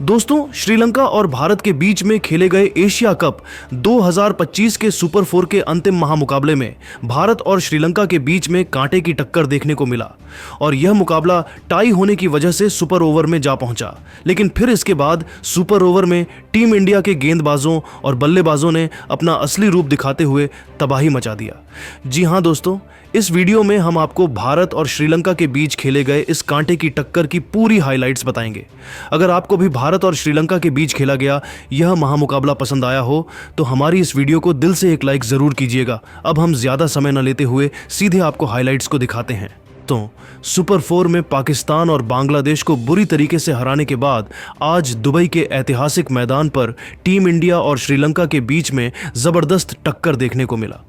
दोस्तों, श्रीलंका और भारत के बीच में खेले गए एशिया कप 2025 के सुपर 4 के अंतिम महामुकाबले में भारत और श्रीलंका के बीच में कांटे की टक्कर देखने को मिला और यह मुकाबला टाई होने की वजह से सुपर ओवर में जा पहुंचा। लेकिन फिर इसके बाद सुपर ओवर में टीम इंडिया के गेंदबाजों और बल्लेबाजों ने अपना असली रूप दिखाते हुए तबाही मचा दिया। जी हां दोस्तों, इस वीडियो में हम आपको भारत और श्रीलंका के बीच खेले गए इस कांटे की टक्कर की पूरी हाइलाइट्स बताएंगे। अगर आपको भी भारत और श्रीलंका के बीच खेला गया यह महामुकाबला पसंद आया हो तो हमारी इस वीडियो को दिल से एक लाइक जरूर कीजिएगा। अब हम ज्यादा समय न लेते हुए सीधे आपको हाइलाइट्स को दिखाते हैं। तो सुपर 4 में पाकिस्तान और बांग्लादेश को बुरी तरीके से हराने के बाद आज दुबई के ऐतिहासिक मैदान पर टीम इंडिया और श्रीलंका के बीच में जबरदस्त टक्कर देखने को मिला।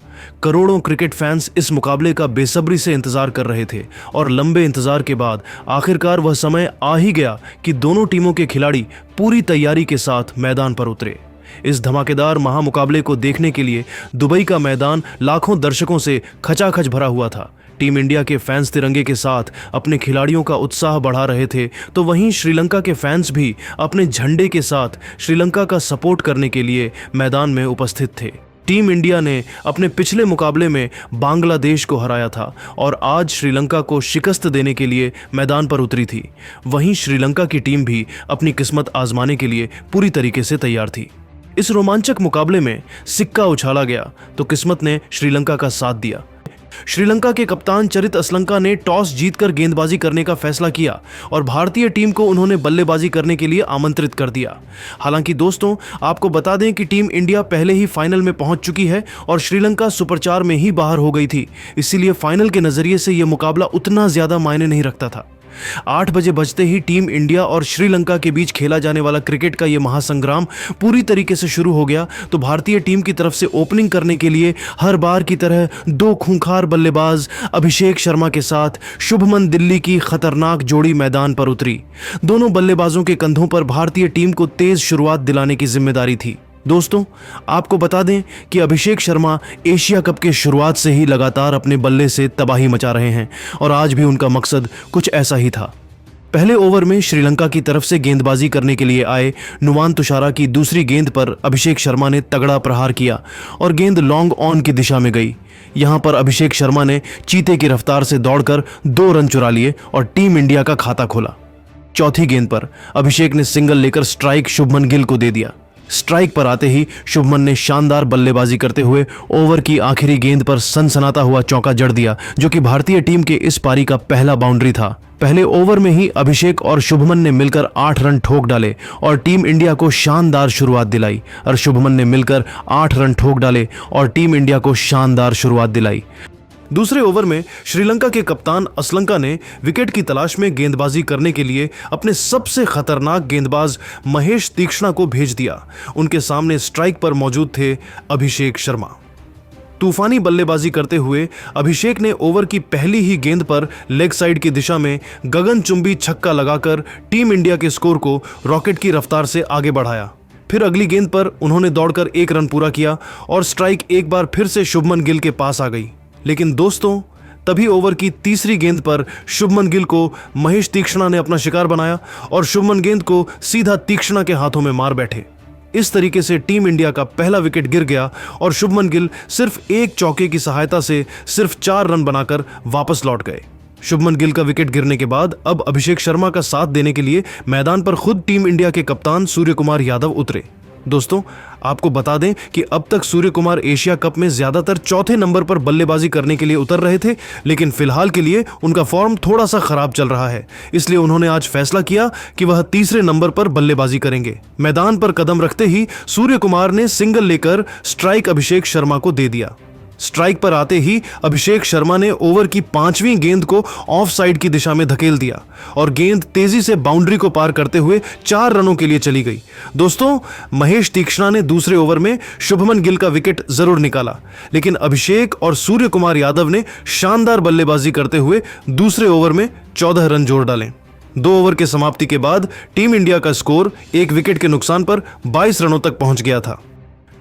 करोड़ों क्रिकेट फैंस इस मुकाबले का बेसब्री से इंतजार कर रहे थे और लंबे इंतजार के बाद आखिरकार वह समय आ ही गया कि दोनों टीमों के खिलाड़ी पूरी तैयारी के साथ मैदान पर उतरे। इस धमाकेदार महामुकाबले को देखने के लिए दुबई का मैदान लाखों दर्शकों से खचाखच भरा हुआ था। टीम इंडिया के फैंस तिरंगे के साथ अपने खिलाड़ियों का उत्साह बढ़ा रहे थे, तो वहीं श्रीलंका के फैंस भी अपने झंडे के साथ श्रीलंका का सपोर्ट करने के लिए मैदान में उपस्थित थे। टीम इंडिया ने अपने पिछले मुकाबले में बांग्लादेश को हराया था और आज श्रीलंका को शिकस्त देने के लिए मैदान पर उतरी थी। वहीं श्रीलंका की टीम भी अपनी किस्मत आजमाने के लिए पूरी तरीके से तैयार थी। इस रोमांचक मुकाबले में सिक्का उछाला गया तो किस्मत ने श्रीलंका का साथ दिया। श्रीलंका के कप्तान चरित असलंका ने टॉस जीतकर गेंदबाजी करने का फैसला किया और भारतीय टीम को उन्होंने बल्लेबाजी करने के लिए आमंत्रित कर दिया। हालांकि दोस्तों, आपको बता दें कि टीम इंडिया पहले ही फाइनल में पहुंच चुकी है और श्रीलंका सुपर 4 में ही बाहर हो गई थी, इसीलिए फाइनल के नजरिए से यह मुकाबला उतना ज्यादा मायने नहीं रखता था। 8 बजे बजते ही टीम इंडिया और श्रीलंका के बीच खेला जाने वाला क्रिकेट का यह महासंग्राम पूरी तरीके से शुरू हो गया। तो भारतीय टीम की तरफ से ओपनिंग करने के लिए हर बार की तरह 2 खूंखार बल्लेबाज अभिषेक शर्मा के साथ शुभमन दिल्ली की खतरनाक जोड़ी मैदान पर उतरी। दोनों बल्लेबाजों के कंधों पर भारतीय टीम को तेज शुरुआत दिलाने की जिम्मेदारी थी। दोस्तों, आपको बता दें कि अभिषेक शर्मा एशिया कप के शुरुआत से ही लगातार अपने बल्ले से तबाही मचा रहे हैं और आज भी उनका मकसद कुछ ऐसा ही था। पहले ओवर में श्रीलंका की तरफ से गेंदबाजी करने के लिए आए नुवान तुषारा की दूसरी गेंद पर अभिषेक शर्मा ने तगड़ा प्रहार किया और गेंद लॉन्ग ऑन की दिशा में गई। यहां पर अभिषेक शर्मा ने चीते की रफ्तार से दौड़कर 2 रन चुरा लिए और टीम इंडिया का खाता खोला। चौथी गेंद पर अभिषेक ने सिंगल लेकर स्ट्राइक शुभमन गिल को दे दिया। स्ट्राइक पर आते ही शुभमन ने शानदार बल्लेबाजी करते हुए ओवर की आखिरी गेंद पर सनसनाता हुआ चौका जड़ दिया, जो कि भारतीय टीम के इस पारी का पहला बाउंड्री था। पहले ओवर में ही अभिषेक और शुभमन ने मिलकर 8 रन ठोक डाले और टीम इंडिया को शानदार शुरुआत दिलाई और शुभमन ने मिलकर 8 रन ठोक डाले और टीम इंडिया को शानदार शुरुआत दिलाई। दूसरे ओवर में श्रीलंका के कप्तान असलंका ने विकेट की तलाश में गेंदबाजी करने के लिए अपने सबसे खतरनाक गेंदबाज महेश तीक्ष्णा को भेज दिया। उनके सामने स्ट्राइक पर मौजूद थे अभिषेक शर्मा। तूफानी बल्लेबाजी करते हुए अभिषेक ने ओवर की पहली ही गेंद पर लेग साइड की दिशा में गगनचुंबी छक्का लगाकर टीम इंडिया के स्कोर को रॉकेट की रफ्तार से आगे बढ़ाया। फिर अगली गेंद पर उन्होंने दौड़कर 1 रन पूरा किया और स्ट्राइक एक बार फिर से शुभमन गिल के पास आ गई। लेकिन दोस्तों, तभी ओवर की तीसरी गेंद पर शुभमन गिल को महेश तीक्ष्णा ने अपना शिकार बनाया और शुभमन गेंद को सीधा तीक्ष्णा के हाथों में मार बैठे। इस तरीके से टीम इंडिया का पहला विकेट गिर गया और शुभमन गिल सिर्फ एक चौके की सहायता से सिर्फ 4 रन बनाकर वापस लौट गए। शुभमन गिल का विकेट गिरने के बाद अब अभिषेक शर्मा का साथ देने के लिए मैदान पर खुद टीम इंडिया के कप्तान सूर्यकुमार यादव उतरे। दोस्तों, आपको बता दें कि अब तक सूर्यकुमार एशिया कप में ज्यादातर चौथे नंबर पर बल्लेबाजी करने के लिए उतर रहे थे, लेकिन फिलहाल के लिए उनका फॉर्म थोड़ा सा खराब चल रहा है, इसलिए उन्होंने आज फैसला किया कि वह तीसरे नंबर पर बल्लेबाजी करेंगे। मैदान पर कदम रखते ही सूर्यकुमार ने सिंगल लेकर स्ट्राइक अभिषेक शर्मा को दे दिया। स्ट्राइक पर आते ही अभिषेक शर्मा ने ओवर की 5वीं गेंद को ऑफ साइड की दिशा में धकेल दिया और गेंद तेजी से बाउंड्री को पार करते हुए 4 रनों के लिए चली गई। दोस्तों, महेश तीक्ष्णा ने दूसरे ओवर में शुभमन गिल का विकेट जरूर निकाला, लेकिन अभिषेक और सूर्यकुमार यादव ने शानदार बल्लेबाजी करते हुए दूसरे ओवर में 14 रन जोड़ डाले। 2 ओवर के समाप्ति के बाद टीम इंडिया का स्कोर 1 विकेट के नुकसान पर 22 रनों तक पहुंच गया था।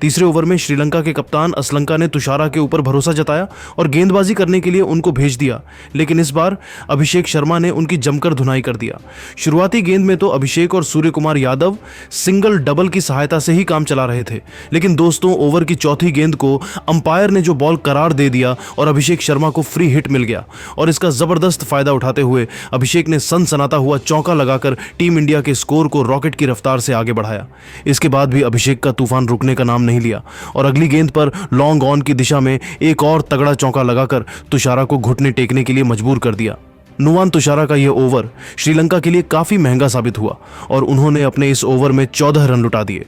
तीसरे ओवर में श्रीलंका के कप्तान असलंका ने तुषारा के ऊपर भरोसा जताया और गेंदबाजी करने के लिए उनको भेज दिया, लेकिन इस बार अभिषेक शर्मा ने उनकी जमकर धुनाई कर दिया। शुरुआती गेंद में तो अभिषेक और सूर्य कुमार यादव सिंगल डबल की सहायता से ही काम चला रहे थे, लेकिन दोस्तों ओवर की चौथी गेंद को अंपायर ने जो बॉल करार दे दिया और अभिषेक शर्मा को फ्री हिट मिल गया और इसका जबरदस्त फायदा उठाते हुए अभिषेक ने सनसनाता हुआ चौका लगाकर टीम इंडिया के स्कोर को रॉकेट की रफ्तार से आगे बढ़ाया। इसके बाद भी अभिषेक का तूफान रुकने का नाम नहीं लिया और अगली गेंद पर लॉन्ग ऑन की दिशा में एक और तगड़ा चौका लगाकर तुषारा को घुटने टेकने के लिए मजबूर कर दिया। नुवान तुषारा का यह ओवर श्रीलंका के लिए काफी महंगा साबित हुआ और उन्होंने अपने इस ओवर में 14 रन लुटा दिए।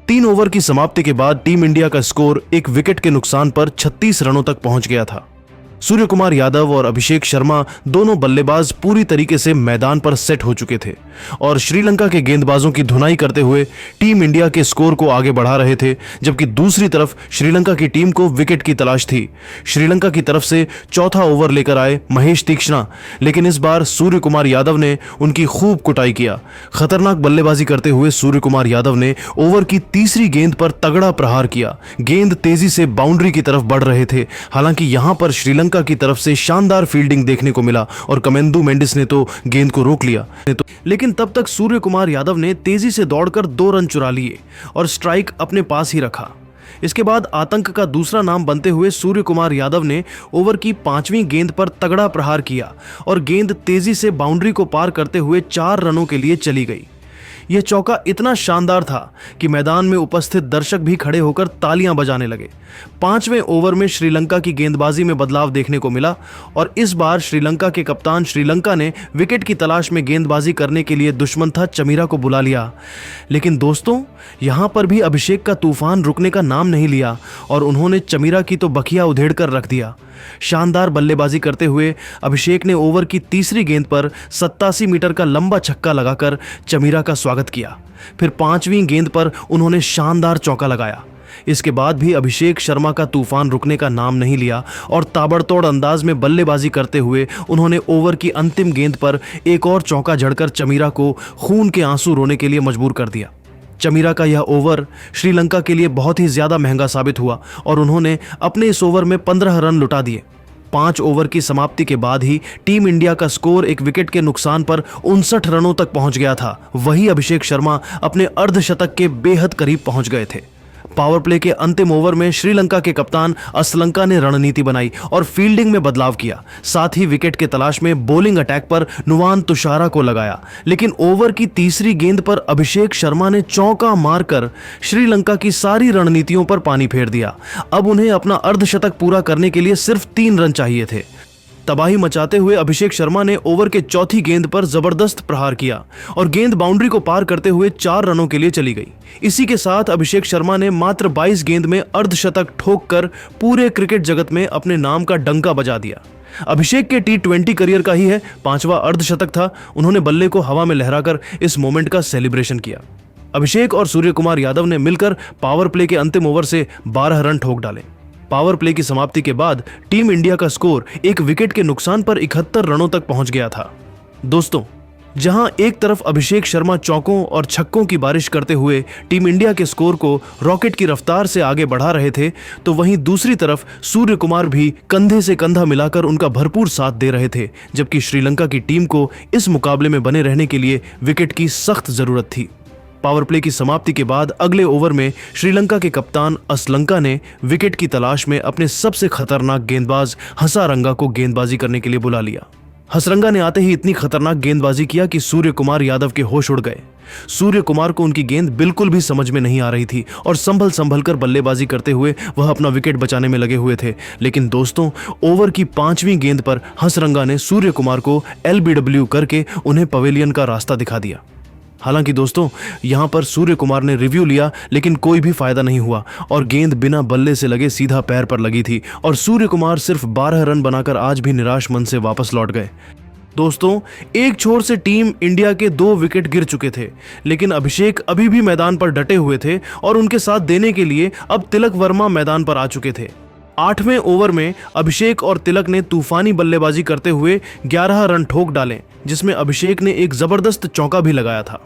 3 ओवर की समाप्ति के बाद टीम इंडिया का स्कोर एक विकेट के नुकसान पर 36 रनों तक पहुंच गया था। सूर्य कुमार यादव और अभिषेक शर्मा दोनों बल्लेबाज पूरी तरीके से मैदान पर सेट हो चुके थे और श्रीलंका के गेंदबाजों की धुनाई करते हुए टीम इंडिया के स्कोर को आगे बढ़ा रहे थे, जबकि दूसरी तरफ श्रीलंका की टीम को विकेट की तलाश थी। श्रीलंका की तरफ से चौथा ओवर लेकर आए महेश तीक्ष्णा, लेकिन इस बार सूर्य कुमार यादव ने उनकी खूब कुटाई किया। खतरनाक बल्लेबाजी करते हुए सूर्य कुमार यादव ने ओवर की तीसरी गेंद पर तगड़ा प्रहार किया। गेंद तेजी से बाउंड्री की तरफ बढ़ रहे थे। हालांकि यहां पर श्रीलंका की तरफ से शानदार फील्डिंग देखने को मिला और कमेंदु मेंडिस ने तो गेंद को रोक लिया, लेकिन तब तक सूर्य कुमार यादव ने तेजी से दौड़कर 2 रन चुरा लिए और स्ट्राइक अपने पास ही रखा। इसके बाद आतंक का दूसरा नाम बनते हुए सूर्य कुमार यादव ने ओवर की 5वीं गेंद पर तगड़ा प्रहार किया और गेंद तेजी से बाउंड्री को पार करते हुए 4 रनों के लिए चली गई। यह चौका इतना शानदार था कि मैदान में उपस्थित दर्शक भी खड़े होकर तालियां बजाने लगे। 5वें ओवर में श्रीलंका की गेंदबाजी में बदलाव देखने को मिला और इस बार श्रीलंका के कप्तान श्रीलंका ने विकेट की तलाश में गेंदबाजी करने के लिए दुश्मन था चमीरा को बुला लिया। लेकिन दोस्तों यहां पर भी अभिषेक का तूफान रुकने का नाम नहीं लिया और उन्होंने चमीरा की तो बखिया उधेड़ कर रख दिया। शानदार बल्लेबाजी करते हुए अभिषेक ने ओवर की तीसरी गेंद पर 87 मीटर का लंबा छक्का लगाकर चमीरा का स्वागत किया। फिर 5वीं गेंद पर उन्होंने शानदार चौका लगाया। इसके बाद भी अभिषेक शर्मा का तूफान रुकने का नाम नहीं लिया और ताबड़तोड़ अंदाज में बल्लेबाजी करते हुए उन्होंने ओवर की अंतिम गेंद पर एक और चौका जड़कर चमीरा को खून के आंसू रोने के लिए मजबूर कर दिया। चमीरा का यह ओवर श्रीलंका के लिए बहुत ही ज्यादा महंगा साबित हुआ और उन्होंने अपने इस ओवर में 15 रन लुटा दिए। 5 ओवर की समाप्ति के बाद ही टीम इंडिया का स्कोर एक विकेट के नुकसान पर 59 रनों तक पहुंच गया था। वही अभिषेक शर्मा अपने अर्धशतक के बेहद करीब पहुंच गए थे। पावर प्ले के अंतिम ओवर में श्रीलंका के कप्तान असलंका ने रणनीति बनाई और फील्डिंग में बदलाव किया। साथ ही विकेट के तलाश में बॉलिंग अटैक पर नुवान तुषारा को लगाया, लेकिन ओवर की तीसरी गेंद पर अभिषेक शर्मा ने चौका मारकर श्रीलंका की सारी रणनीतियों पर पानी फेर दिया। अब उन्हें अपना अर्धशतक पूरा करने के लिए सिर्फ 3 रन चाहिए थे। तबाही मचाते हुए अभिषेक शर्मा ने ओवर के चौथी गेंद पर जबरदस्त प्रहार किया और गेंद बाउंड्री को पार करते हुए 4 रनों के लिए चली गई। इसी के साथ अभिषेक शर्मा ने मात्र 22 गेंद में अर्धशतक ठोककर पूरे क्रिकेट जगत में अपने नाम का डंका बजा दिया। अभिषेक के T20 करियर का ही है 5वां अर्धशतक था। उन्होंने बल्ले को हवा में लहराकर इस मोमेंट का सेलिब्रेशन किया। अभिषेक और सूर्य कुमार यादव ने मिलकर पावर प्ले के अंतिम ओवर से 12 रन ठोक डाले। पावर प्ले की समाप्ति के बाद टीम इंडिया का स्कोर एक विकेट के नुकसान पर 71 रनों तक पहुंच गया था। दोस्तों जहां एक तरफ अभिषेक शर्मा चौकों और छक्कों की बारिश करते हुए टीम इंडिया के स्कोर को रॉकेट की रफ्तार से आगे बढ़ा रहे थे, तो वहीं दूसरी तरफ सूर्य कुमार भी कंधे से कंधा मिलाकर उनका भरपूर साथ दे रहे थे, जबकि श्रीलंका की टीम को इस मुकाबले में बने रहने के लिए विकेट की सख्त जरूरत थी। पावर प्ले की समाप्ति के बाद अगले ओवर में श्रीलंका के कप्तान असलंका ने विकेट की तलाश में अपने सबसे खतरनाक गेंदबाज हसारंगा को गेंदबाजी करने के लिए बुला लिया। हसरंगा ने आते ही इतनी खतरनाक गेंदबाजी किया कि सूर्य कुमार यादव के होश उड़ गए। सूर्य कुमार को उनकी गेंद बिल्कुल भी समझ में नहीं आ रही थी और संभल कर बल्लेबाजी करते हुए वह अपना विकेट बचाने में लगे हुए थे। लेकिन दोस्तों ओवर की 5वीं गेंद पर हसरंगा ने सूर्य कुमार को LBW करके उन्हें पवेलियन का रास्ता दिखा दिया। हालांकि दोस्तों यहां पर सूर्य कुमार ने रिव्यू लिया, लेकिन कोई भी फायदा नहीं हुआ और गेंद बिना बल्ले से लगे सीधा पैर पर लगी थी और सूर्य कुमार सिर्फ 12 रन बनाकर आज भी निराश मन से वापस लौट गए। दोस्तों एक छोर से टीम इंडिया के 2 विकेट गिर चुके थे, लेकिन अभिषेक अभी भी मैदान पर डटे हुए थे और उनके साथ देने के लिए अब तिलक वर्मा मैदान पर आ चुके थे। 8वें ओवर में अभिषेक और तिलक ने तूफानी बल्लेबाजी करते हुए 11 रन ठोक डाले, जिसमें अभिषेक ने एक जबरदस्त चौका भी लगाया था।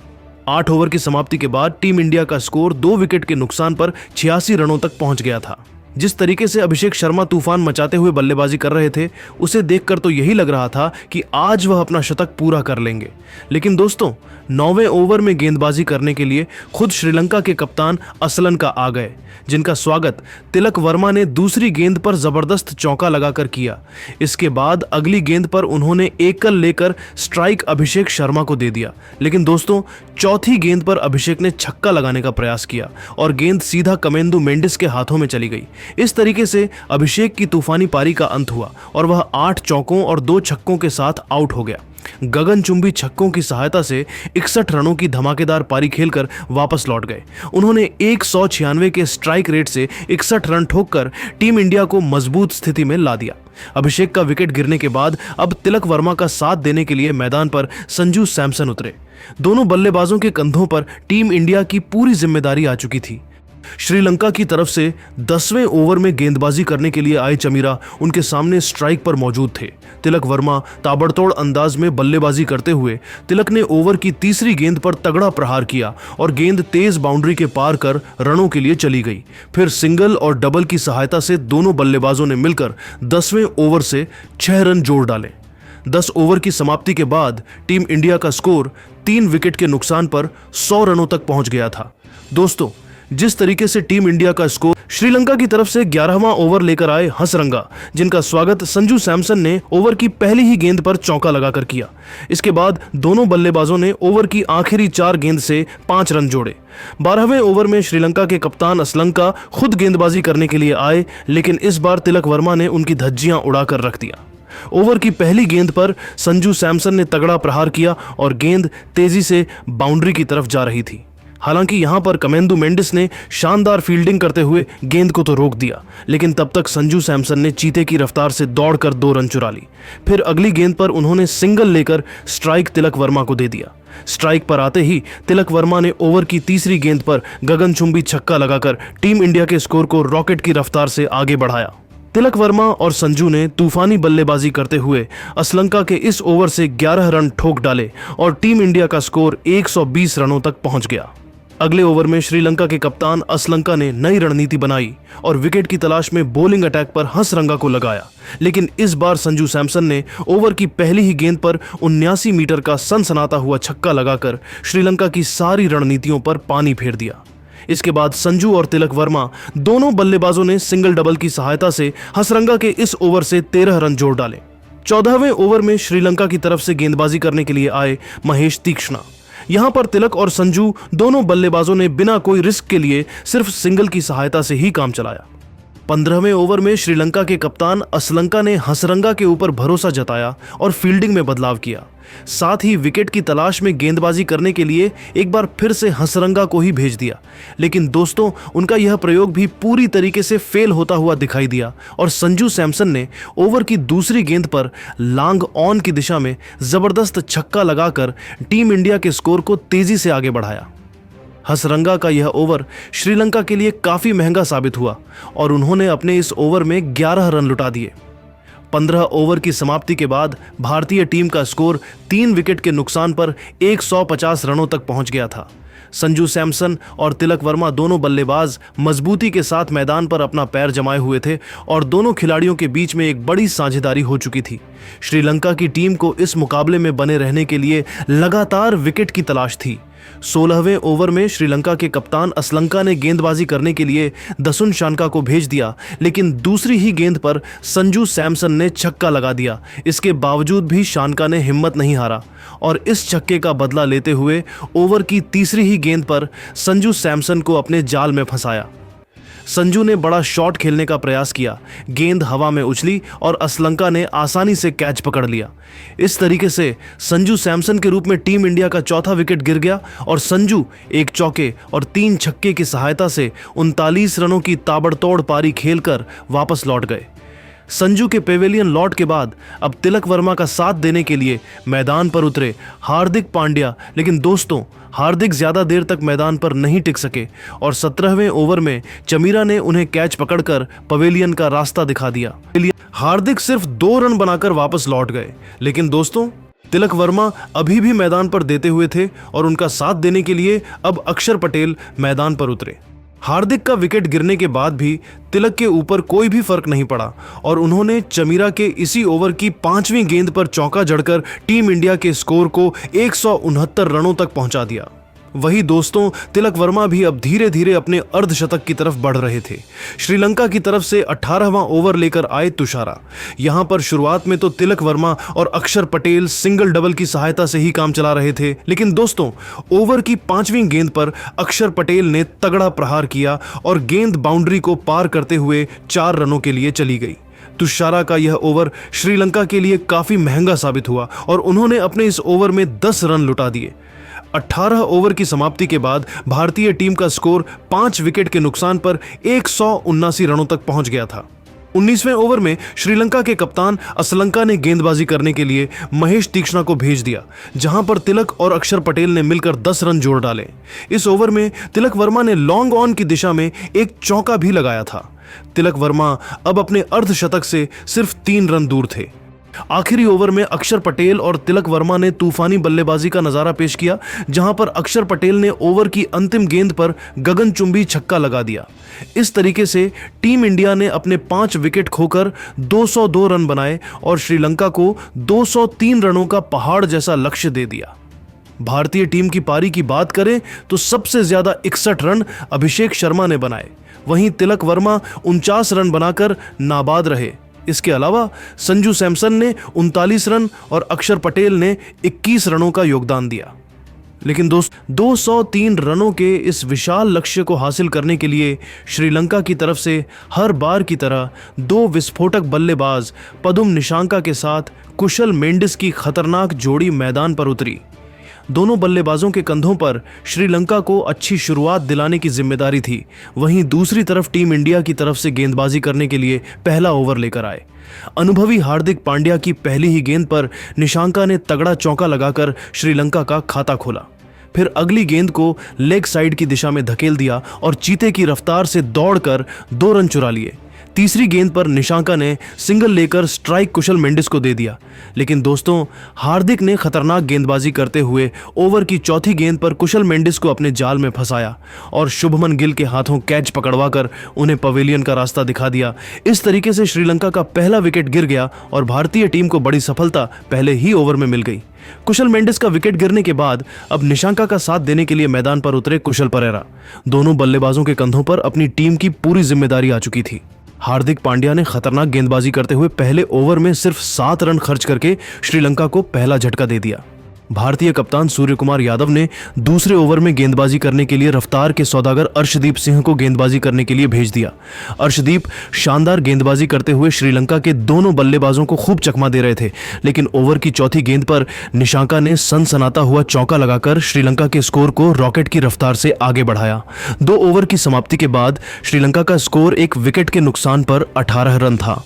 8 ओवर की समाप्ति के बाद टीम इंडिया का स्कोर 2 विकेट के नुकसान पर 86 रनों तक पहुंच गया था। जिस तरीके से अभिषेक शर्मा तूफान मचाते हुए बल्लेबाजी कर रहे थे, उसे देखकर तो यही लग रहा था कि आज वह अपना शतक पूरा कर लेंगे। लेकिन दोस्तों, 9वें ओवर में गेंदबाजी करने के लिए खुद श्रीलंका के कप्तान असलंका आ गए, जिनका स्वागत तिलक वर्मा ने दूसरी गेंद पर जबरदस्त चौका लगाकर किया। इसके बाद अगली गेंद पर उन्होंने एकल लेकर स्ट्राइक अभिषेक शर्मा को दे दिया। लेकिन दोस्तों, चौथी गेंद पर अभिषेक ने छक्का लगाने का प्रयास किया और गेंद सीधा कमेंदु मेंडिस के हाथों में चली गई। इस तरीके से अभिषेक की तूफानी पारी का अंत हुआ और वह 8 चौकों और 2 छक्कों के साथ आउट हो गया। गगनचुंबी छक्कों की सहायता से 61 रनों की धमाकेदार पारी खेलकर वापस लौट गए। उन्होंने 196 के स्ट्राइक रेट से 61 रन ठोककर टीम इंडिया को मजबूत स्थिति में ला दिया। अभिषेक का विकेट गिरने के बाद अब तिलक वर्मा का साथ देने के लिए मैदान पर संजू सैमसन उतरे। दोनों बल्लेबाजों के कंधों पर टीम इंडिया की पूरी जिम्मेदारी आ चुकी थी। श्रीलंका की तरफ से 10वें ओवर में गेंदबाजी करने के लिए आए चमीरा उनके सामने स्ट्राइक पर मौजूद थे। तिलक वर्मा ताबड़तोड़ अंदाज में बल्लेबाजी करते हुए तिलक ने ओवर की तीसरी गेंद पर तगड़ा प्रहार किया और गेंद तेज बाउंड्री के पार कर रनों के लिए चली गई। फिर सिंगल और डबल की सहायता से दोनों बल्लेबाजों ने मिलकर 10वें ओवर से 6 रन जोड़ डाले। 10 ओवर की समाप्ति के बाद टीम इंडिया का स्कोर 3 विकेट के नुकसान पर 100 रनों तक पहुंच गया था। दोस्तों, जिस तरीके से टीम इंडिया का स्कोर श्रीलंका की तरफ से 11वां ओवर लेकर आए हसरंगा, जिनका स्वागत संजू सैमसन ने ओवर की पहली ही गेंद पर चौका लगाकर किया। इसके बाद दोनों बल्लेबाजों ने ओवर की आखिरी 4 गेंद से 5 रन जोड़े। 12वें ओवर में श्रीलंका के कप्तान असलंका खुद गेंदबाजी करने के लिए आए, लेकिन इस बार तिलक वर्मा ने उनकी धज्जियां उड़ाकर रख दिया। ओवर की पहली गेंद पर संजू सैमसन ने तगड़ा प्रहार किया और गेंद तेजी से बाउंड्री की तरफ जा रही थी। हालांकि यहां पर कमेंदु मेंडिस ने शानदार फील्डिंग करते हुए गेंद को तो रोक दिया, लेकिन तब तक संजू सैमसन ने चीते की रफ्तार से दौड़कर 2 रन चुरा ली। फिर अगली गेंद पर उन्होंने सिंगल लेकर स्ट्राइक तिलक वर्मा को दे दिया। स्ट्राइक पर आते ही तिलक वर्मा ने ओवर की तीसरी गेंद पर गगनचुंबी छक्का लगाकर टीम इंडिया के स्कोर को रॉकेट की रफ्तार से आगे बढ़ाया। तिलक वर्मा और संजू ने तूफानी बल्लेबाजी करते हुए असलंका के इस ओवर से 11 रन ठोक डाले और टीम इंडिया का स्कोर 120 रनों तक पहुंच गया। अगले ओवर में श्रीलंका के कप्तान असलंका ने नई रणनीति बनाई और विकेट की तलाश में बॉलिंग अटैक पर हसरंगा को लगाया। लेकिन इस बार संजू सैमसन ने ओवर की पहली ही गेंद पर 79 मीटर का सनसनाता हुआ छक्का लगाकर श्रीलंका की सारी रणनीतियों पर पानी फेर दिया। इसके बाद संजू और तिलक वर्मा दोनों बल्लेबाजों ने सिंगल डबल की सहायता से हसरंगा के इस ओवर से 13 रन जोड़ डाले। 14वें ओवर में श्रीलंका की तरफ से गेंदबाजी करने के लिए आए महेश तीक्ष्णा। यहां पर तिलक और संजू दोनों बल्लेबाजों ने बिना कोई रिस्क के लिए सिर्फ सिंगल की सहायता से ही काम चलाया। 15वें ओवर में श्रीलंका के कप्तान असलंका ने हसरंगा के ऊपर भरोसा जताया और फील्डिंग में बदलाव किया। साथ ही विकेट की तलाश में गेंदबाजी करने के लिए एक बार फिर से हसरंगा को ही भेज दिया। लेकिन दोस्तों, उनका यह प्रयोग भी पूरी तरीके से फेल होता हुआ दिखाई दिया और संजू सैमसन ने ओवर की दूसरी गेंद पर लॉन्ग ऑन की दिशा में जबरदस्त छक्का लगाकर टीम इंडिया के स्कोर को तेजी से आगे बढ़ाया। हसरंगा का यह ओवर श्रीलंका के लिए काफी महंगा साबित हुआ और उन्होंने अपने इस ओवर में 11 रन लुटा दिए। 15 ओवर की समाप्ति के बाद भारतीय टीम का स्कोर 3 विकेट के नुकसान पर 150 रनों तक पहुंच गया था। संजू सैमसन और तिलक वर्मा दोनों बल्लेबाज मजबूती के साथ मैदान पर अपना पैर जमाए हुए थे और दोनों खिलाड़ियों के बीच में एक बड़ी साझेदारी हो चुकी थी। श्रीलंका की टीम को इस मुकाबले में बने रहने के लिए लगातार विकेट की तलाश थी। 16वें ओवर में श्रीलंका के कप्तान असलंका ने गेंदबाजी करने के लिए दसुन शानका को भेज दिया, लेकिन दूसरी ही गेंद पर संजू सैमसन ने छक्का लगा दिया। इसके बावजूद भी शानका ने हिम्मत नहीं हारा और इस छक्के का बदला लेते हुए ओवर की तीसरी ही गेंद पर संजू सैमसन को अपने जाल में फंसाया। संजू ने बड़ा शॉट खेलने का प्रयास किया, गेंद हवा में उछली और असलंका ने आसानी से कैच पकड़ लिया। इस तरीके से संजू सैमसन के रूप में टीम इंडिया का चौथा विकेट गिर गया और संजू एक चौके और 3 छक्के की सहायता से 39 रनों की ताबड़तोड़ पारी खेलकर वापस लौट गए। संजू के पेवेलियन लौट के बाद अब तिलक वर्मा का साथ देने के लिए मैदान पर उतरे हार्दिक पांड्या, लेकिन दोस्तों हार्दिक ज्यादा देर तक मैदान पर नहीं टिक सके और 17वें ओवर में चमीरा ने उन्हें कैच पकड़कर पवेलियन का रास्ता दिखा दिया। हार्दिक सिर्फ 2 रन बनाकर वापस लौट गए, लेकिन दोस्तों तिलक वर्मा अभी भी मैदान पर देते हुए थे और उनका साथ देने के लिए अब अक्षर पटेल मैदान पर उतरे। हार्दिक का विकेट गिरने के बाद भी तिलक के ऊपर कोई भी फर्क नहीं पड़ा और उन्होंने चमीरा के इसी ओवर की 5वीं गेंद पर चौका जड़कर टीम इंडिया के स्कोर को 169 रनों तक पहुंचा दिया। वही दोस्तों, तिलक वर्मा भी अब धीरे धीरे अपने अर्धशतक की तरफ बढ़ रहे थे। श्रीलंका की तरफ से 18वां ओवर लेकर आए तुषारा। यहां पर शुरुआत में तो तिलक वर्मा और अक्षर पटेल सिंगल डबल की सहायता से ही काम चला रहे थे, लेकिन दोस्तों ओवर की 5वीं गेंद पर अक्षर पटेल ने तगड़ा प्रहार किया और गेंद बाउंड्री को पार करते हुए 4 रनों के लिए चली गई। तुषारा का यह ओवर श्रीलंका के लिए काफी महंगा साबित हुआ और उन्होंने अपने इस ओवर में 10 रन लुटा दिए। 18 ओवर की समाप्ति के बाद भारतीय टीम का स्कोर 5 विकेट के नुकसान पर 179 रनों तक पहुंच गया था। 19वें ओवर में श्रीलंका के कप्तान असलंका ने गेंदबाजी करने के लिए महेश तीक्ष्णा को भेज दिया, जहां पर तिलक और अक्षर पटेल ने मिलकर 10 रन जोड़ डाले। इस ओवर में तिलक वर्मा ने लॉन्ग ऑन की दिशा में एक चौका भी लगाया था। तिलक वर्मा अब अपने अर्धशतक से सिर्फ 3 रन दूर थे। आखिरी ओवर में अक्षर पटेल और तिलक वर्मा ने तूफानी बल्लेबाजी का नजारा पेश किया, जहां पर अक्षर पटेल ने ओवर की अंतिम गेंद पर गगनचुंबी छक्का लगा दिया। इस तरीके से टीम इंडिया ने अपने 5 विकेट खोकर 202 रन बनाए और श्रीलंका को 203 रनों का पहाड़ जैसा लक्ष्य दे दिया। भारतीय टीम की पारी की बात करें तो सबसे ज्यादा 61 रन अभिषेक शर्मा ने बनाए। वहीं तिलक वर्मा 49 रन बनाकर नाबाद रहे। इसके अलावा संजू सैमसन ने 39 रन और अक्षर पटेल ने 21 रनों का योगदान दिया। लेकिन दोस्त 203 रनों के इस विशाल लक्ष्य को हासिल करने के लिए श्रीलंका की तरफ से हर बार की तरह 2 विस्फोटक बल्लेबाज पदुम निशांका के साथ कुशल मेंडिस की खतरनाक जोड़ी मैदान पर उतरी। दोनों बल्लेबाजों के कंधों पर श्रीलंका को अच्छी शुरुआत दिलाने की जिम्मेदारी थी। वहीं दूसरी तरफ टीम इंडिया की तरफ से गेंदबाजी करने के लिए पहला ओवर लेकर आए। अनुभवी हार्दिक पांड्या की पहली ही गेंद पर निशांका ने तगड़ा चौका लगाकर श्रीलंका का खाता खोला। फिर अगली गेंद को लेग साइड की दिशा में धकेल दिया और चीते की रफ्तार से दौड़कर 2 रन चुरा लिए। तीसरी गेंद पर निशांका ने सिंगल लेकर स्ट्राइक कुशल मेंडिस को दे दिया। लेकिन दोस्तों हार्दिक ने खतरनाक गेंदबाजी करते हुए ओवर की चौथी गेंद पर कुशल मेंडिस को अपने जाल में फंसाया और शुभमन गिल के हाथों कैच पकड़वाकर उन्हें पवेलियन का रास्ता दिखा दिया। इस तरीके से श्रीलंका का पहला विकेट गिर गया और भारतीय टीम को बड़ी सफलता पहले ही ओवर में मिल गई। कुशल मेंडिस का विकेट गिरने के बाद अब निशांका का साथ देने के लिए मैदान पर उतरे कुशल परेरा। दोनों बल्लेबाजों के कंधों पर अपनी टीम की पूरी जिम्मेदारी आ चुकी थी। हार्दिक पांड्या ने खतरनाक गेंदबाजी करते हुए पहले ओवर में सिर्फ 7 रन खर्च करके श्रीलंका को पहला झटका दे दिया। भारतीय कप्तान सूर्यकुमार यादव ने दूसरे ओवर में गेंदबाजी करने के लिए रफ्तार के सौदागर अर्शदीप सिंह को गेंदबाजी करने के लिए भेज दिया। अर्शदीप शानदार गेंदबाजी करते हुए श्रीलंका के दोनों बल्लेबाजों को खूब चकमा दे रहे थे, लेकिन ओवर की चौथी गेंद पर निशांका ने सनसनाता हुआ चौका लगाकर श्रीलंका के स्कोर को रॉकेट की रफ्तार से आगे बढ़ाया। 2 ओवर की समाप्ति के बाद श्रीलंका का स्कोर 1 विकेट के नुकसान पर 18 रन था।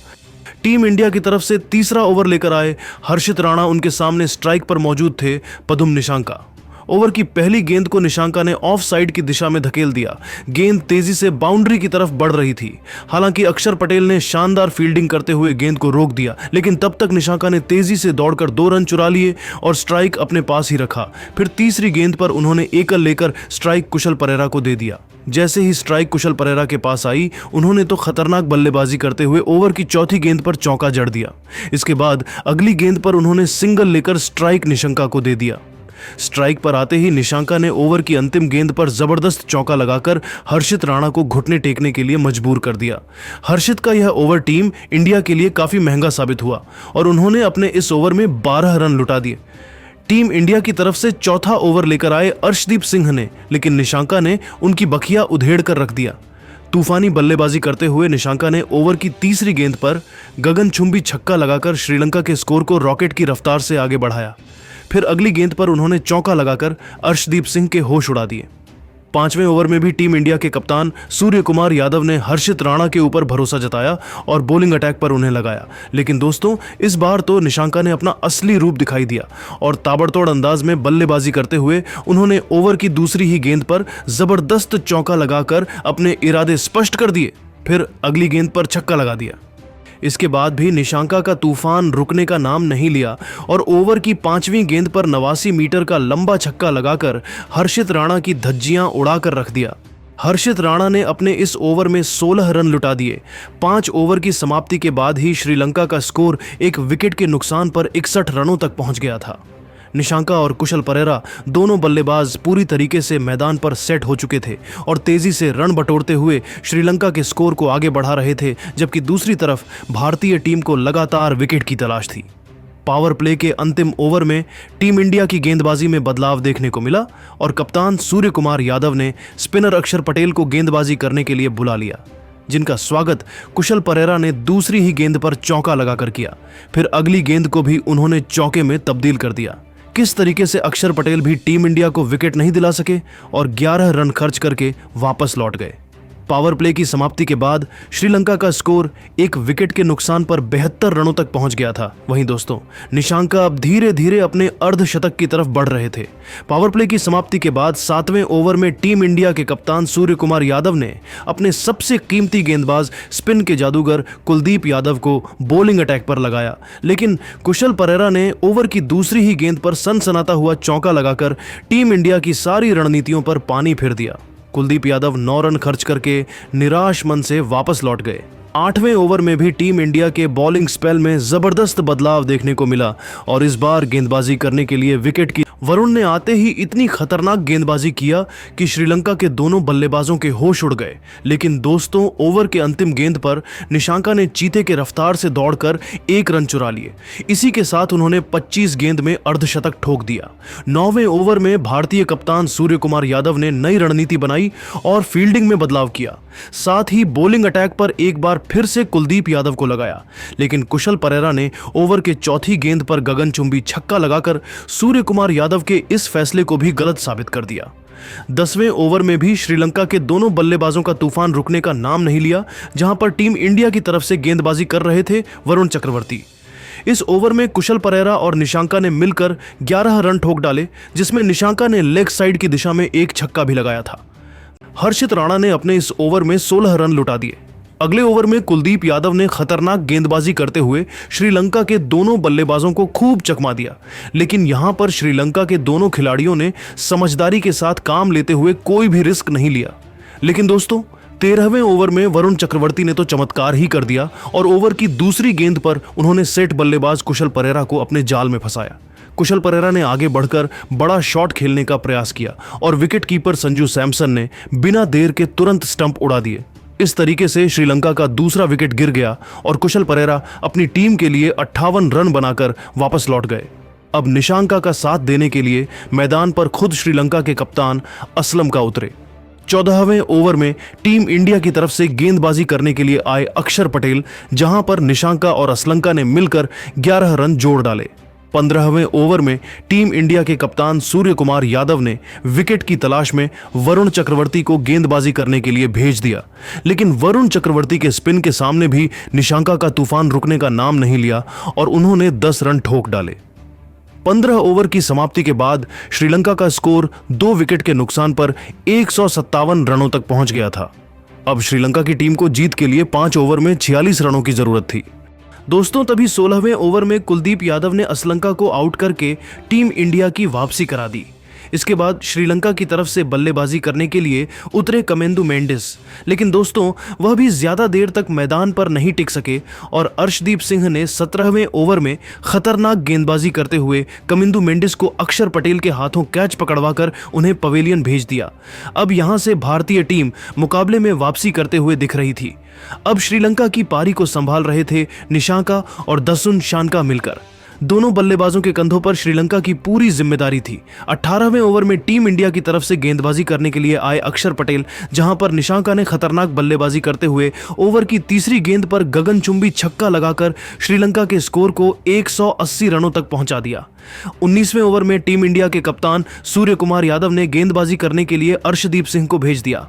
टीम इंडिया की तरफ से तीसरा ओवर लेकर आए हर्षित राणा। उनके सामने स्ट्राइक पर मौजूद थे पदुम निशांका। ओवर की पहली गेंद को निशांका ने ऑफ साइड की दिशा में धकेल दिया। गेंद तेजी से बाउंड्री की तरफ बढ़ रही थी। हालांकि अक्षर पटेल ने शानदार फील्डिंग करते हुए गेंद को रोक दिया, लेकिन तब तक निशांका ने तेजी से दौड़कर 2 रन चुरा लिए और स्ट्राइक अपने पास ही रखा। फिर तीसरी गेंद पर उन्होंने एकल लेकर स्ट्राइक कुशल परेरा को दे दिया। जैसे ही स्ट्राइक कुशल परेरा के पास आई, उन्होंने तो खतरनाक बल्लेबाजी करते हुए ओवर की चौथी गेंद पर चौका जड़ दिया। इसके बाद अगली गेंद पर उन्होंने सिंगल लेकर स्ट्राइक निशांका को दे दिया। स्ट्राइक पर आते ही निशांका ने ओवर की अंतिम गेंद पर जबरदस्त चौका लगाकर हर्षित राणा को घुटने टेकने के लिए मजबूर कर दिया। हर्षित का यह ओवर टीम इंडिया के लिए काफी महंगा साबित हुआ और उन्होंने अपने इस ओवर में 12 रन लुटा दिए। टीम इंडिया की तरफ से चौथा ओवर लेकर आए अर्शदीप सिंह ने, लेकिन निशांका ने उनकी बखिया उधेड़ कर रख दिया। तूफानी बल्लेबाजी करते हुए निशांका ने ओवर की तीसरी गेंद पर गगनचुंबी छक्का लगाकर श्रीलंका के स्कोर को रॉकेट की रफ्तार से आगे बढ़ाया। फिर अगली गेंद पर उन्होंने चौका लगाकर अर्शदीप सिंह के होश उड़ा दिए। 5वें ओवर में भी टीम इंडिया के कप्तान सूर्यकुमार यादव ने हर्षित राणा के ऊपर भरोसा जताया और बॉलिंग अटैक पर उन्हें लगाया। लेकिन दोस्तों इस बार तो निशांका ने अपना असली रूप दिखाई दिया और ताबड़तोड़ अंदाज में बल्लेबाजी करते हुए उन्होंने ओवर की दूसरी ही गेंद पर जबरदस्त चौका लगाकर अपने इरादे स्पष्ट कर दिए। फिर अगली गेंद पर छक्का लगा दिया। इसके बाद भी निशांका का तूफान रुकने का नाम नहीं लिया और ओवर की 5वीं गेंद पर 89 मीटर का लंबा छक्का लगाकर हर्षित राणा की धज्जियां उड़ाकर रख दिया। हर्षित राणा ने अपने इस ओवर में 16 रन लुटा दिए। 5 ओवर की समाप्ति के बाद ही श्रीलंका का स्कोर एक विकेट के नुकसान पर 61 रनों तक पहुंच गया था। निशांका और कुशल परेरा दोनों बल्लेबाज पूरी तरीके से मैदान पर सेट हो चुके थे और तेजी से रन बटोरते हुए श्रीलंका के स्कोर को आगे बढ़ा रहे थे, जबकि दूसरी तरफ भारतीय टीम को लगातार विकेट की तलाश थी। पावर प्ले के अंतिम ओवर में टीम इंडिया की गेंदबाजी में बदलाव देखने को मिला और कप्तान सूर्य कुमार यादव ने स्पिनर अक्षर पटेल को गेंदबाजी करने के लिए बुला लिया, जिनका स्वागत कुशल परेरा ने दूसरी ही गेंद पर चौका लगाकर किया। फिर अगली गेंद को भी उन्होंने चौके में तब्दील कर दिया। किस तरीके से अक्षर पटेल भी टीम इंडिया को विकेट नहीं दिला सके और 11 रन खर्च करके वापस लौट गए। पावर प्ले की समाप्ति के बाद श्रीलंका का स्कोर एक विकेट के नुकसान पर 72 रनों तक पहुंच गया था। वहीं दोस्तों, निशांका अब धीरे धीरे अपने अर्धशतक की तरफ बढ़ रहे थे। पावर प्ले की समाप्ति के बाद 7वें ओवर में टीम इंडिया के कप्तान सूर्य कुमार यादव ने अपने सबसे कीमती गेंदबाज स्पिन के जादूगर कुलदीप यादव को बॉलिंग अटैक पर लगाया, लेकिन कुशल परेरा ने ओवर की दूसरी ही गेंद पर सनसनाता हुआ चौका लगाकर टीम इंडिया की सारी रणनीतियों पर पानी फेर दिया। कुलदीप यादव 9 रन खर्च करके निराश मन से वापस लौट गए। 8वें ओवर में भी टीम इंडिया के बॉलिंग स्पेल में जबरदस्त बदलाव देखने को मिला और इस बार गेंदबाजी करने के लिए विकेट की वरुण ने आते ही इतनी खतरनाक गेंदबाजी किया कि श्रीलंका के दोनों बल्लेबाजों के होश उड़ गए। लेकिन दोस्तों, ओवर के अंतिम गेंद पर निशांका ने चीते के रफ्तार से दौड़कर 1 रन चुरा लिए। इसी के साथ उन्होंने 25 गेंद में अर्धशतक ठोक दिया। 9वें ओवर में भारतीय कप्तान सूर्य कुमार यादव ने नई रणनीति बनाई और फील्डिंग में बदलाव किया। साथ ही बॉलिंग अटैक पर एक बार फिर से कुलदीप यादव को लगाया, लेकिन कुशल परेरा ने ओवर के चौथी गेंद पर गगनचुंबी छक्का लगाकर सूर्य कुमार यादव के इस फैसले को भी गलत साबित कर दिया। 10वें ओवर में भी श्रीलंका के दोनों बल्लेबाजों का तूफान रुकने का नाम नहीं लिया, जहां पर टीम इंडिया की तरफ से गेंदबाजी कर रहे थे वरुण चक्रवर्ती। इस ओवर में कुशल परेरा और निशांका ने मिलकर 11 रन ठोक डाले, जिसमें निशांका ने लेग साइड की दिशा में एक छक्का भी लगाया था। हर्षित राणा ने अपने इस ओवर में 16 रन लुटा दिए। अगले ओवर में कुलदीप यादव ने खतरनाक गेंदबाजी करते हुए श्रीलंका के दोनों बल्लेबाजों को खूब चकमा दिया, लेकिन यहां पर श्रीलंका के दोनों खिलाड़ियों ने समझदारी के साथ काम लेते हुए कोई भी रिस्क नहीं लिया। लेकिन दोस्तों, 13वें ओवर में वरुण चक्रवर्ती ने तो चमत्कार ही कर दिया और ओवर की दूसरी गेंद पर उन्होंने सेट बल्लेबाज कुशल परेरा को अपने जाल में फंसाया। कुशल परेरा ने आगे बढ़कर बड़ा शॉट खेलने का प्रयास किया और विकेट कीपर संजू सैमसन ने बिना देर के तुरंत स्टंप उड़ा दिए। इस तरीके से श्रीलंका का दूसरा विकेट गिर गया और कुशल परेरा अपनी टीम के लिए 58 रन बनाकर वापस लौट गए। अब निशांका का साथ देने के लिए मैदान पर खुद श्रीलंका के कप्तान असलम का उतरे। 14वें ओवर में टीम इंडिया की तरफ से गेंदबाजी करने के लिए आए अक्षर पटेल, जहां पर निशांका और असलंका ने मिलकर 11 रन जोड़ डाले। 15वें ओवर में टीम इंडिया के कप्तान सूर्य कुमार यादव ने विकेट की तलाश में वरुण चक्रवर्ती को गेंदबाजी करने के लिए भेज दिया, लेकिन वरुण चक्रवर्ती के स्पिन के सामने भी निशांका का तूफान रुकने का नाम नहीं लिया और उन्होंने 10 रन ठोक डाले। 15 ओवर की समाप्ति के बाद श्रीलंका का स्कोर 2 विकेट के नुकसान पर 157 रनों तक पहुंच गया था। अब श्रीलंका की टीम को जीत के लिए 5 ओवर में 46 रनों की जरूरत थी। दोस्तों, तभी 16वें ओवर में कुलदीप यादव ने असलंका को आउट करके टीम इंडिया की वापसी करा दी। इसके बाद श्रीलंका की तरफ से बल्लेबाजी करने के लिए उतरे कमेंदु मेंडिस, लेकिन दोस्तों वह भी ज्यादा देर तक मैदान पर नहीं टिक सके और अर्शदीप सिंह ने 17वें ओवर में खतरनाक गेंदबाजी करते हुए कमेंदु मेंडिस को अक्षर पटेल के हाथों कैच पकड़वाकर उन्हें पवेलियन भेज दिया। अब यहां से भारतीय टीम मुकाबले में वापसी करते हुए दिख रही थी। अब श्रीलंका की पारी को संभाल रहे थे निशांका और दसुन शानका मिलकर। दोनों बल्लेबाजों के कंधों पर श्रीलंका की पूरी जिम्मेदारी थी। 18वें ओवर में टीम इंडिया की तरफ से गेंदबाजी करने के लिए आए अक्षर पटेल, जहां पर निशांका ने खतरनाक बल्लेबाजी करते हुए ओवर की तीसरी गेंद पर गगनचुंबी छक्का लगाकर श्रीलंका के स्कोर को 180 रनों तक पहुंचा दिया। 19वें ओवर में टीम इंडिया के कप्तान सूर्य कुमार यादव ने गेंदबाजी करने के लिए अर्शदीप सिंह को भेज दिया।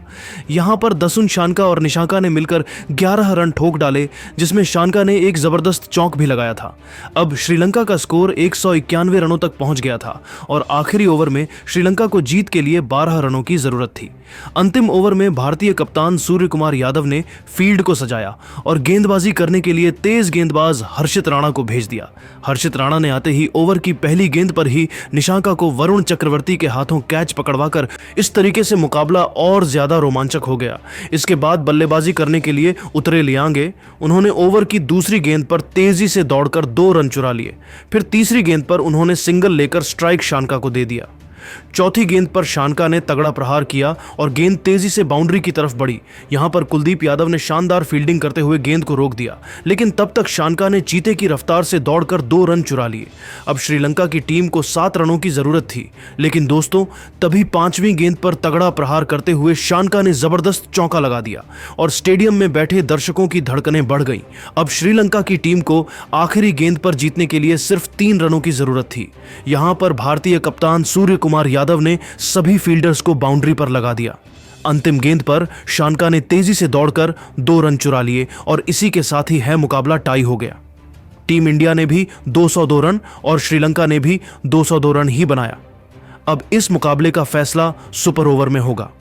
यहां पर दसुन शानका और निशांका ने मिलकर 11 रन ठोक डाले, जिसमें शानका ने एक जबरदस्त चौक भी लगाया था। अब श्रीलंका का स्कोर 191 रनों तक पहुंच गया था और आखिरी ओवर में श्रीलंका को जीत के लिए 12 रनों की जरूरत थी। अंतिम ओवर में भारतीय कप्तान सूर्य कुमार यादव ने फील्ड को सजाया और गेंदबाजी करने के लिए तेज गेंदबाज हर्षित राणा को भेज दिया। हर्षित राणा ने आते ही ओवर की पहली गेंद पर ही निशांका को वरुण चक्रवर्ती के हाथों कैच पकड़वाकर इस तरीके से मुकाबला और ज्यादा रोमांचक हो गया। इसके बाद बल्लेबाजी करने के लिए उतरे लियांगे। उन्होंने ओवर की दूसरी गेंद पर तेजी से दौड़कर 2 रन चुरा लिए। फिर तीसरी गेंद पर उन्होंने सिंगल लेकर स्ट्राइक शानका को दे दिया। चौथी गेंद पर शानका ने तगड़ा प्रहार किया और गेंद तेजी से बाउंड्री की तरफ बढ़ी। यहां पर कुलदीप यादव ने शानदार फील्डिंग करते हुए गेंद को रोक दिया, लेकिन तब तक शानका ने चीते की रफ्तार से दौड़कर 2 रन चुरा लिए। अब श्रीलंका की टीम को 7 रनों की जरूरत थी, लेकिन दोस्तों तभी 5वीं गेंद पर तगड़ा प्रहार करते हुए शानका ने जबरदस्त चौका लगा दिया और स्टेडियम में बैठे दर्शकों की धड़कनें बढ़ गईं। अब श्रीलंका की टीम को आखिरी गेंद पर जीतने के लिए सिर्फ 3 रनों की जरूरत थी। यहां पर भारतीय कप्तान सूर्य कुमार यादव ने सभी फील्डर्स को बाउंड्री पर लगा दिया। अंतिम गेंद पर शानका ने तेजी से दौड़कर 2 रन चुरा लिए और इसी के साथ ही मुकाबला टाई हो गया। टीम इंडिया ने भी 202 रन और श्रीलंका ने भी 202 रन ही बनाया। अब इस मुकाबले का फैसला सुपर ओवर में होगा।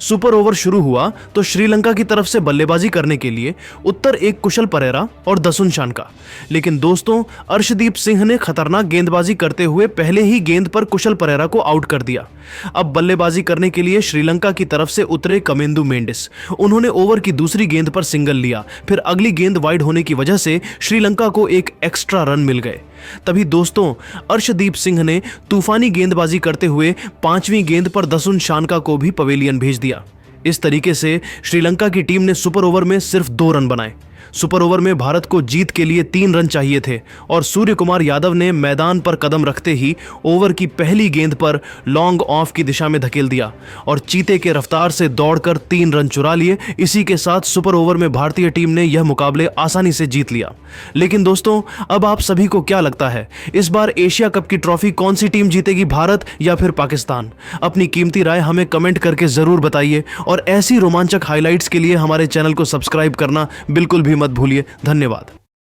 सुपर ओवर शुरू हुआ तो श्रीलंका की तरफ से बल्लेबाजी करने के लिए उत्तर एक कुशल परेरा और दसुन शानका, लेकिन दोस्तों अर्शदीप सिंह ने खतरनाक गेंदबाजी करते हुए पहले ही गेंद पर कुशल परेरा को आउट कर दिया। अब बल्लेबाजी करने के लिए श्रीलंका की तरफ से उतरे कमेंदु मेंडिस। उन्होंने ओवर की दूसरी गेंद पर सिंगल लिया। फिर अगली गेंद वाइड होने की वजह से श्रीलंका को एक एक्स्ट्रा रन मिल गए। तभी दोस्तों अर्शदीप सिंह ने तूफानी गेंदबाजी करते हुए 5वीं गेंद पर दसुन शानका को भी पवेलियन भेज दिया। इस तरीके से श्रीलंका की टीम ने सुपर ओवर में सिर्फ 2 रन बनाए। सुपर ओवर में भारत को जीत के लिए 3 रन चाहिए थे और सूर्य कुमार यादव ने मैदान पर कदम रखते ही ओवर की पहली गेंद पर लॉन्ग ऑफ की दिशा में धकेल दिया और चीते के रफ्तार से दौड़कर 3 रन चुरा लिए। इसी के साथ सुपर ओवर में भारतीय टीम ने यह मुकाबले आसानी से जीत लिया। लेकिन दोस्तों अब आप सभी को क्या लगता है, इस बार एशिया कप की ट्रॉफी कौन सी टीम जीतेगी, भारत या फिर पाकिस्तान? अपनी कीमती राय हमें कमेंट करके जरूर बताइए और ऐसी रोमांचक हाइलाइट्स के लिए हमारे चैनल को सब्सक्राइब करना बिल्कुल भी मत भूलिए। धन्यवाद।